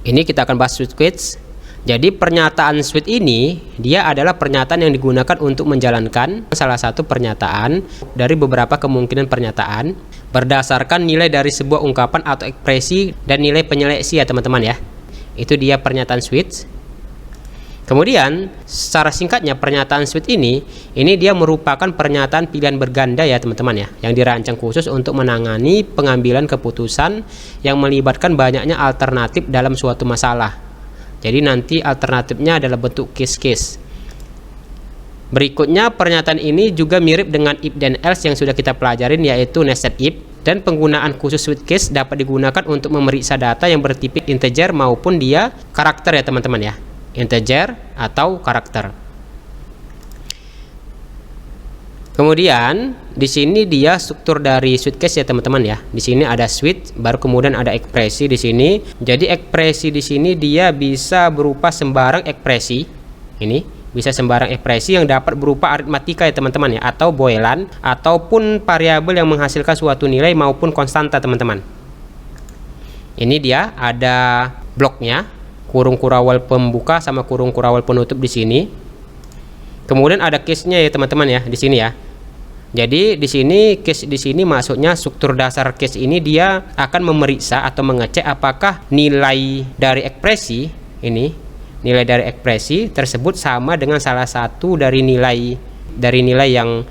Ini kita akan bahas switch case. Jadi pernyataan switch ini dia adalah pernyataan yang digunakan untuk menjalankan salah satu pernyataan dari beberapa kemungkinan pernyataan berdasarkan nilai dari sebuah ungkapan atau ekspresi dan nilai penyeleksi ya teman-teman ya. Itu dia pernyataan switch. Kemudian secara singkatnya pernyataan switch ini dia merupakan pernyataan pilihan berganda ya teman-teman ya, yang dirancang khusus untuk menangani pengambilan keputusan yang melibatkan banyaknya alternatif dalam suatu masalah. Jadi nanti alternatifnya adalah bentuk case-case. Berikutnya pernyataan ini juga mirip dengan if dan else yang sudah kita pelajarin, yaitu nested if, dan penggunaan khusus switch case dapat digunakan untuk memeriksa data yang bertipe integer maupun dia karakter ya teman-teman ya. Integer atau karakter. Kemudian di sini dia struktur dari switch case ya teman-teman ya. Di sini ada switch, baru kemudian ada ekspresi di sini. Jadi ekspresi di sini dia bisa berupa sembarang ekspresi. Ini bisa sembarang ekspresi yang dapat berupa aritmatika ya teman-teman ya, atau boolean ataupun variabel yang menghasilkan suatu nilai maupun konstanta teman-teman. Ini dia ada bloknya, kurung kurawal pembuka sama kurung kurawal penutup di sini. Kemudian ada case-nya ya teman-teman ya di sini ya. Jadi di sini case di sini maksudnya struktur dasar case ini dia akan memeriksa atau mengecek apakah nilai dari ekspresi ini, nilai dari ekspresi tersebut sama dengan salah satu dari nilai yang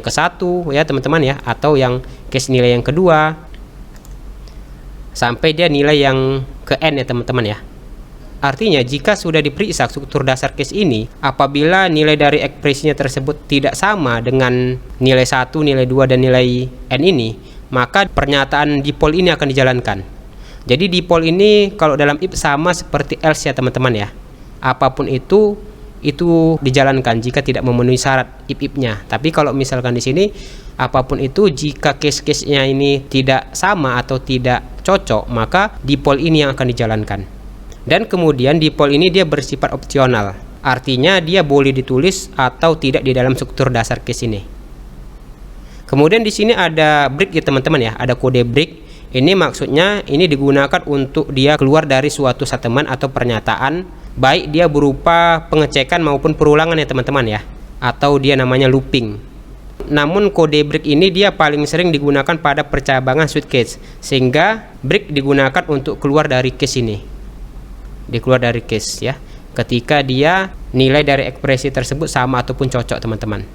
ke-1 ya teman-teman ya, atau yang case nilai yang kedua sampai dia nilai yang ke n ya teman-teman ya. Artinya jika sudah diperiksa struktur dasar case ini, apabila nilai dari ekspresinya tersebut tidak sama dengan nilai 1, nilai 2, dan nilai n ini, maka pernyataan default ini akan dijalankan. Jadi default ini kalau dalam if sama seperti else ya teman-teman ya. Apapun itu dijalankan jika tidak memenuhi syarat if-nya. Tapi kalau misalkan di sini apapun itu jika case-case-nya ini tidak sama atau tidak cocok, maka default ini yang akan dijalankan. Dan kemudian default ini dia bersifat opsional, artinya dia boleh ditulis atau tidak di dalam struktur dasar case ini. Kemudian di sini ada break ya teman-teman ya, ada kode break. Ini maksudnya ini digunakan untuk dia keluar dari suatu statement atau pernyataan, baik dia berupa pengecekan maupun perulangan ya teman-teman ya, atau dia namanya looping. Namun kode break ini dia paling sering digunakan pada percabangan switch case, sehingga break digunakan untuk keluar dari case ini. Dikeluar dari case ya, ketika dia nilai dari ekspresi tersebut sama ataupun cocok teman-teman.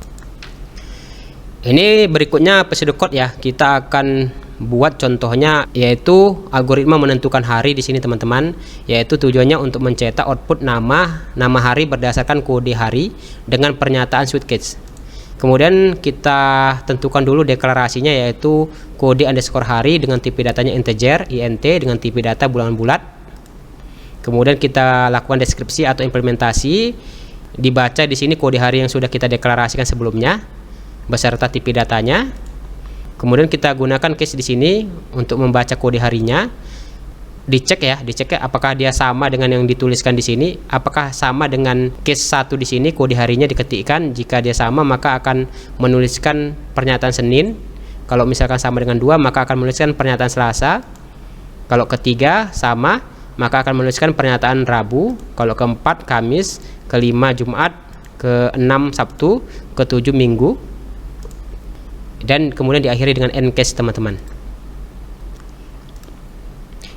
Ini berikutnya pseudocode ya, kita akan buat contohnya, yaitu algoritma menentukan hari di sini teman-teman, yaitu tujuannya untuk mencetak output nama hari berdasarkan kode hari dengan pernyataan switch case. Kemudian kita tentukan dulu deklarasinya, yaitu kode underscore hari dengan tipe datanya integer int dengan tipe data bulan bulat. Kemudian kita lakukan deskripsi atau implementasi, dibaca di sini kode hari yang sudah kita deklarasikan sebelumnya beserta tipe datanya. Kemudian kita gunakan case di sini untuk membaca kode harinya. Dicek apakah dia sama dengan yang dituliskan di sini, apakah sama dengan case 1 di sini kode harinya diketikkan. Jika dia sama maka akan menuliskan pernyataan Senin. Kalau misalkan sama dengan 2 maka akan menuliskan pernyataan Selasa. Kalau ketiga sama maka akan menuliskan pernyataan Rabu, kalau keempat Kamis, kelima Jumat, keenam Sabtu, ketujuh Minggu, dan kemudian diakhiri dengan end case teman-teman.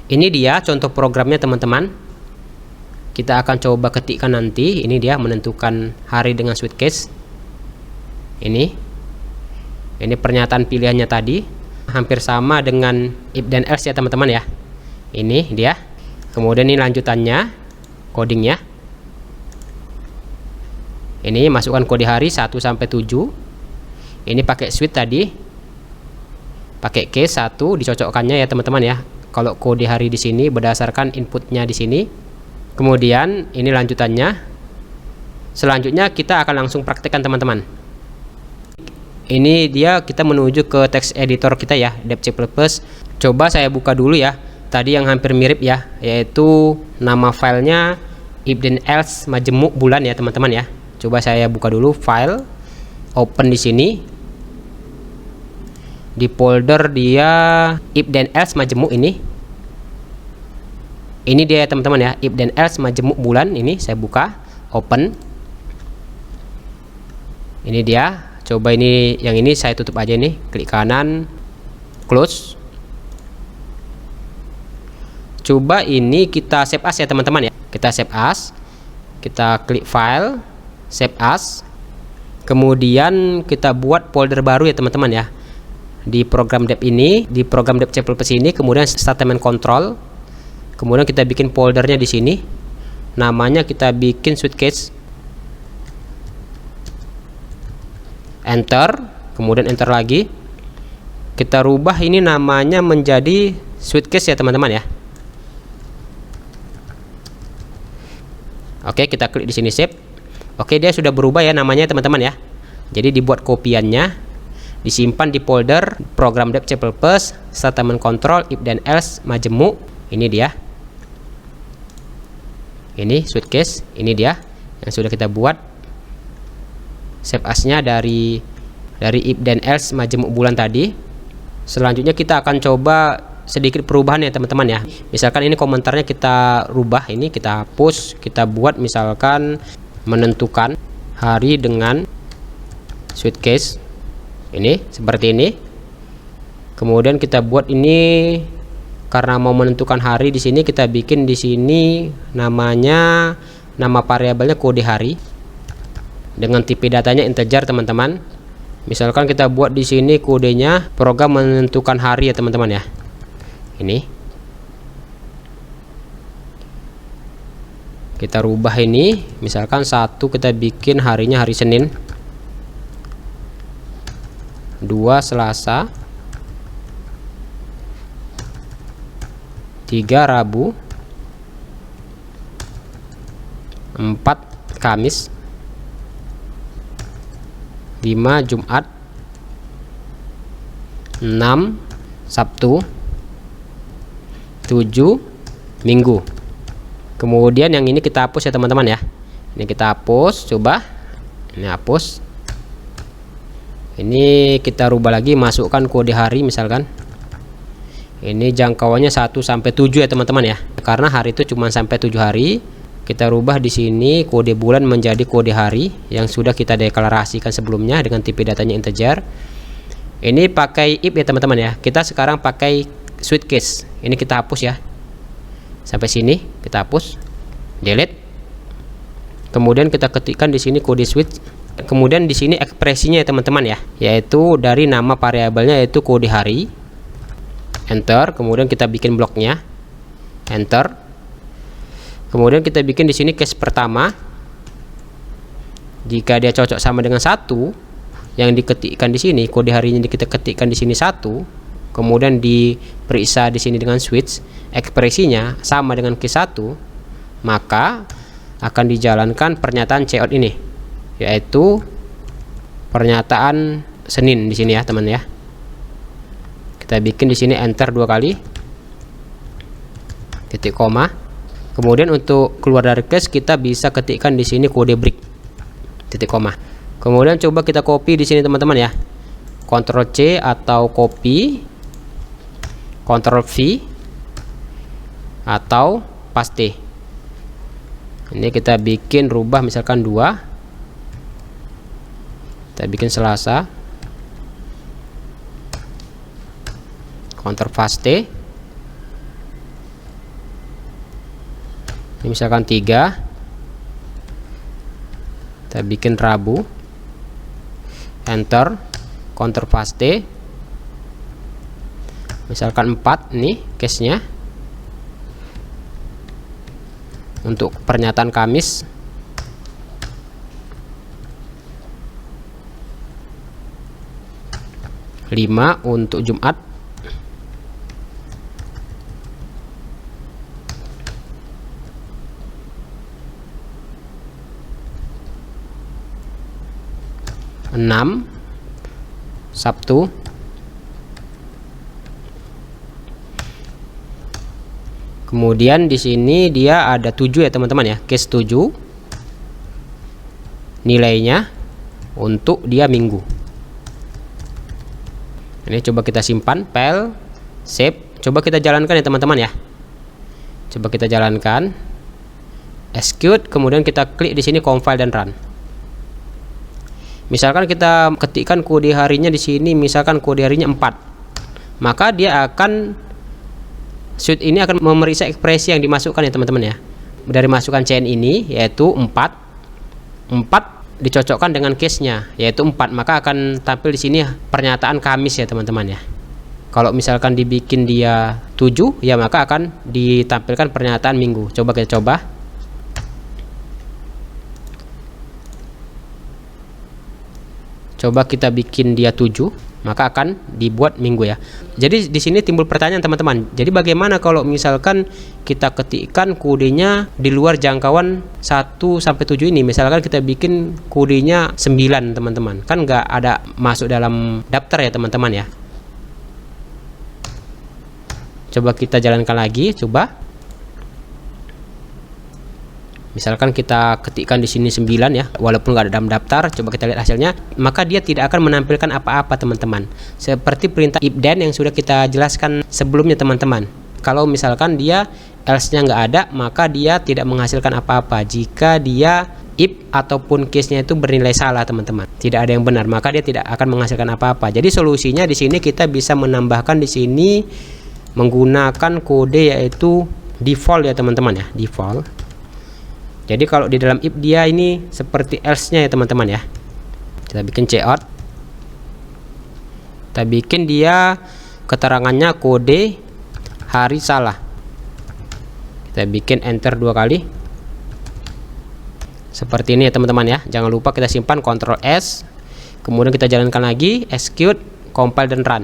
Ini dia contoh programnya teman-teman. Kita akan coba ketikkan nanti. Ini dia menentukan hari dengan switch case. Ini pernyataan pilihannya tadi, hampir sama dengan if dan else ya teman-teman ya. Ini dia. Kemudian ini lanjutannya, codingnya. Ini masukkan kode hari 1 sampai 7. Ini pakai switch tadi. Pakai case 1 dicocokkannya ya teman-teman ya. Kalau kode hari di sini berdasarkan inputnya di sini. Kemudian ini lanjutannya. Selanjutnya kita akan langsung praktekkan teman-teman. Ini dia kita menuju ke text editor kita ya, Dev C++. Coba saya buka dulu ya. Tadi yang hampir mirip ya, yaitu nama filenya if dan else majemuk bulan ya teman-teman ya. Coba saya buka dulu file, open di sini. Di folder dia if dan else majemuk ini. Ini dia teman-teman ya, if dan else majemuk bulan. Ini saya buka, open. Ini dia. Coba ini, yang ini saya tutup aja nih, klik kanan, close. Coba ini kita save as ya teman-teman ya. Kita save as, kita klik file, save as. Kemudian kita buat folder baru ya teman-teman ya. Di program dev ini, di program dev C++ ini, kemudian statement control. Kemudian kita bikin foldernya di sini. Namanya kita bikin suitcase. Enter, kemudian enter lagi. Kita rubah ini namanya menjadi suitcase ya teman-teman ya. Oke, kita klik di sini save. Oke, dia sudah berubah ya namanya teman-teman ya. Jadi dibuat kopiannya, disimpan di folder program dev C++, statement control, if dan else majemuk. Ini dia. Ini suitcase, ini dia yang sudah kita buat. Save as-nya dari if dan else majemuk bulan tadi. Selanjutnya kita akan coba sedikit perubahan ya teman-teman ya. Misalkan ini komentarnya kita rubah, ini kita hapus, kita buat misalkan menentukan hari dengan suitcase. Ini seperti ini. Kemudian kita buat ini karena mau menentukan hari, di sini kita bikin di sini namanya, nama variabelnya kode hari dengan tipe datanya integer teman-teman. Misalkan kita buat di sini kodenya program menentukan hari ya teman-teman ya. Ini kita rubah ini, misalkan 1 kita bikin harinya hari Senin, 2 Selasa, 3 Rabu, 4 Kamis, 5 Jumat, 6 Sabtu, 7 Minggu. Kemudian yang ini kita hapus ya teman-teman ya. Ini kita hapus, coba. Ini hapus. Ini kita rubah lagi, masukkan kode hari misalkan. Ini jangkauannya 1 sampai 7 ya teman-teman ya. Karena hari itu cuma sampai 7 hari. Kita rubah di sini kode bulan menjadi kode hari yang sudah kita deklarasikan sebelumnya dengan tipe datanya integer. Ini pakai if ya teman-teman ya. Kita sekarang pakai suitcase. Ini kita hapus ya. Sampai sini kita hapus, delete. Kemudian kita ketikkan di sini kode switch. Kemudian di sini ekspresinya ya teman-teman ya, yaitu dari nama variabelnya yaitu kode hari. Enter. Kemudian kita bikin bloknya. Enter. Kemudian kita bikin di sini case pertama. Jika dia cocok sama dengan 1, yang diketikkan di sini kode harinya kita ketikkan di sini 1, kemudian diperiksa di sini dengan switch, ekspresinya sama dengan case 1, maka akan dijalankan pernyataan cout ini, yaitu pernyataan Senin di sini ya teman ya. Kita bikin di sini enter 2 kali, titik koma. Kemudian untuk keluar dari case kita bisa ketikkan di sini kode break, titik koma. Kemudian coba kita copy di sini teman-teman ya. Ctrl C atau copy, Ctrl V atau paste. Ini kita bikin rubah misalkan 2. Kita bikin Selasa. Ctrl paste. Ini misalkan 3. Kita bikin Rabu. Enter. Ctrl paste. Misalkan 4 nih case-nya. Untuk pernyataan Kamis, lima untuk Jumat, 6 Sabtu, kemudian di sini dia ada 7 ya teman-teman ya, case 7 nilainya untuk dia minggu. Ini coba kita simpan, file, save, coba kita jalankan ya teman-teman ya. Coba kita jalankan, execute, kemudian kita klik di sini compile dan run. Misalkan kita ketikkan kode harinya di sini, misalkan kode harinya 4, maka dia akan suite ini akan memeriksa ekspresi yang dimasukkan ya teman-teman ya. Dari masukan CN ini yaitu 4 dicocokkan dengan case-nya yaitu 4, maka akan tampil di sini pernyataan Kamis ya teman-teman ya. Kalau misalkan dibikin dia 7 ya, maka akan ditampilkan pernyataan Minggu. Coba kita coba. Coba kita bikin dia 7, maka akan dibuat Minggu ya. Jadi di sini timbul pertanyaan teman-teman. Jadi bagaimana kalau misalkan kita ketikkan kodenya di luar jangkauan 1 sampai 7 ini? Misalkan kita bikin kodenya 9 teman-teman. Kan nggak ada masuk dalam daftar ya teman-teman ya. Coba kita jalankan lagi, coba. Misalkan kita ketikkan di sini 9 ya, walaupun nggak ada dalam daftar. Coba kita lihat hasilnya, maka dia tidak akan menampilkan apa-apa teman-teman. Seperti perintah if then yang sudah kita jelaskan sebelumnya teman-teman. Kalau misalkan dia else-nya nggak ada, maka dia tidak menghasilkan apa-apa. Jika dia if ataupun case-nya itu bernilai salah teman-teman, tidak ada yang benar, maka dia tidak akan menghasilkan apa-apa. Jadi solusinya di sini kita bisa menambahkan di sini menggunakan kode yaitu default ya teman-teman ya, default. Jadi kalau di dalam if dia ini seperti else-nya ya teman-teman ya. Kita bikin cout. Kita bikin dia keterangannya kode hari salah. Kita bikin enter 2 kali. Seperti ini ya teman-teman ya. Jangan lupa kita simpan, Ctrl S. Kemudian kita jalankan lagi, execute, compile dan run.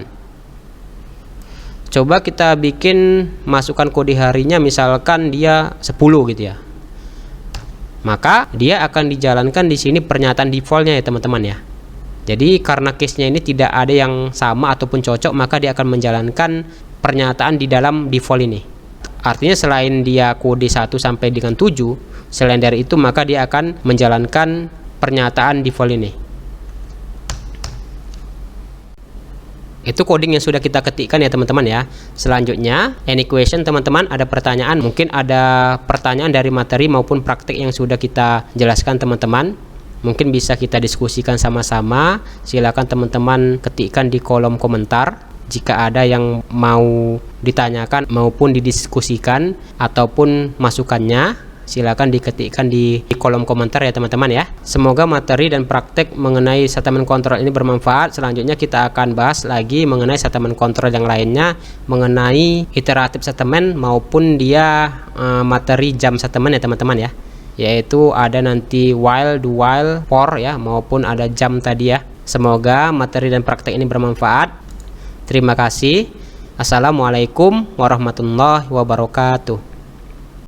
Coba kita bikin masukkan kode harinya, misalkan dia 10 gitu ya. Maka dia akan dijalankan di sini pernyataan defaultnya ya teman-teman ya. Jadi karena case-nya ini tidak ada yang sama ataupun cocok, maka dia akan menjalankan pernyataan di dalam default ini. Artinya selain dia kode 1 sampai dengan 7, selain dari itu maka dia akan menjalankan pernyataan default ini. Itu coding yang sudah kita ketikkan ya teman-teman ya. Selanjutnya any question teman-teman, ada pertanyaan, mungkin ada pertanyaan dari materi maupun praktek yang sudah kita jelaskan teman-teman, mungkin bisa kita diskusikan sama-sama. Silakan teman-teman ketikkan di kolom komentar jika ada yang mau ditanyakan maupun didiskusikan ataupun masukannya. Silakan diketikkan di kolom komentar ya teman-teman ya. Semoga materi dan praktek mengenai settlement control ini bermanfaat. Selanjutnya kita akan bahas lagi mengenai settlement control yang lainnya, mengenai iteratif settlement maupun dia materi jam settlement ya teman-teman ya. Yaitu ada nanti while, do while, for ya, maupun ada jam tadi ya. Semoga materi dan praktek ini bermanfaat. Terima kasih. Assalamualaikum warahmatullahi wabarakatuh.